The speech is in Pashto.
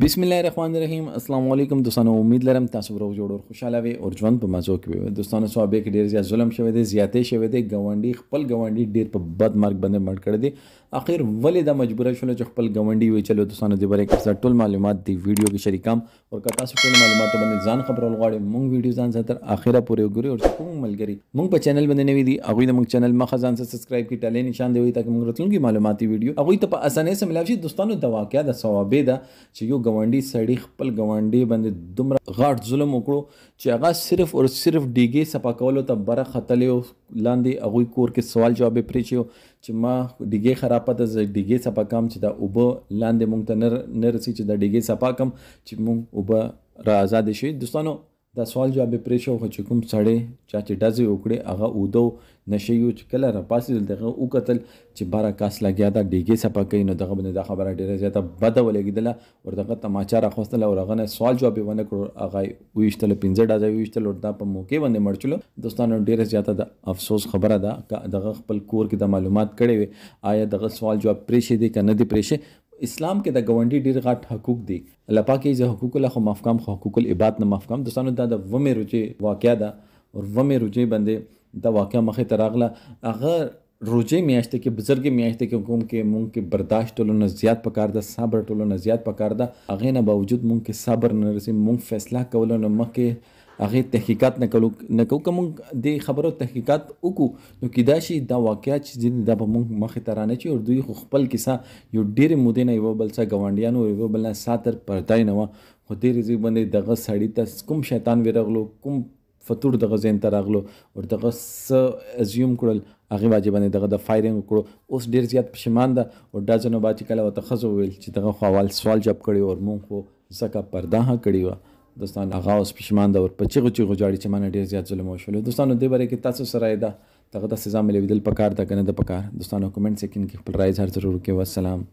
बिस्मिल्लाहिर्रहमानिर्रहीम अस्सलाम वालेकुम दोस्तों उम्मीद लरम तासु रोग जोड़ और खुशहाल वे और ژوند په مزو کې وي دوستانو صحابه کې ډیر زیات ظلم شوی دی زیاتې شوی دی ګوانډي خپل ګوانډي ډیر په بد مرګ باندې مړ کړی دی اخر ولې دا مجبوره شول چې خپل ګوانډي وی چلو دوستانو د بره کې ټول معلومات دی ویډیو کې شریکام او کتا سو ټول معلومات باندې ځان خبرول غواړي مونږ ویډیو ځان تر اخره پورې وګورئ او کوم ملګری مونږ په چینل باندې نوی دی هغه د مونږ چینل مخه ځان سبسکرایب کی ټاله نشان دی تاکي مونږ راتلونکي معلوماتي ویډیو هغه ته په اسانه سره ملاوي شي دوستانو د واقعیا د ثوابه ده چې یو ګوانډي سړی خپل ګوانډي باندې دومره غاټ ظلم وکړو چې هغه صرف او صرف ډیګي سپا کولو ته بره خطلې لاندې هغه کور کې سوال جواب پریچو چې ما ډیګي خرابه ده ډیګي سپا کم چې دا اوب لاندې مونږ ته نه رسي چې دا ډیګي سپا کم چې مونږ اوب را آزاد شي دوستانو دا سوال جواب پریچو خو چې کوم سړی چې ډزې وکړي هغه اودو نشيو چې کله را پاسې دغه او قتل چې بارا کاس لګیا دا ډیګي سپا کوي نو دغه باندې دا خبره ډیره زیاته بده ولګیدله او دغه تماچا راخواستل او هغه سوال جواب ونه کړ هغه ویشتل 15 ډزې ویشتل او دا په موقع باندې مړ چلو دوستانو ډیره زیاته د افسوس خبره ده دغه خپل کور کې د معلومات کړي وي آیا دغه سوال جواب پریشه دي کنه دي پریشه اسلام کې د ګوانډي ډیر غټ حقوق دي الله پاک یې حقوق له معاف کم حقوق العباد نه معاف کم دوستانو دا د ومه روجي واقعیا ده او ومه روجي باندې دا واقعیا مخه تراغله هغه روجي میاشته کې بزرګي میاشته کې کوم کې مونږ کې برداشت ټولو نه زیات پکار ده صبر ټولو نه زیات پکار ده هغه نه باوجود مونږ کې صبر نه رسي مونږ فیصله کول نه مخکې هغه تحقیقات نه کوم د خبرو تحقیقات وکړو نو کدا شي دا واقعیا چې د مخه ترانه چې او دوی خپل کیسه یو ډیر مودې نه یو بل څه ګوانډیانو یو بل نه ساتر پردای نه و خو دې رزي باندې دغه سړی ته کوم شیطان ورغلو کوم فطور دغه زین تراغلو او دغه ازیوم کړل هغه واجب باندې دغه د فایرینګ کړو اوس ډیر زیات پښیمان ده او دا جنو باچ کله وتخصو ویل چې دغه خوال سوال جواب کړي او مونږ خو زکه پرده ها کړی و دوستان هغه اوس پښیمان ده او په چیغو جاړي چې مانه ډیر زیات ظلم وشول دوستانو دې باره کې تاسو سره ده دغه د سزا ملي ودل پکار ده کنه د پکار دوستانو کمنټ سیکشن کې خپل رائے ضرور کې والسلام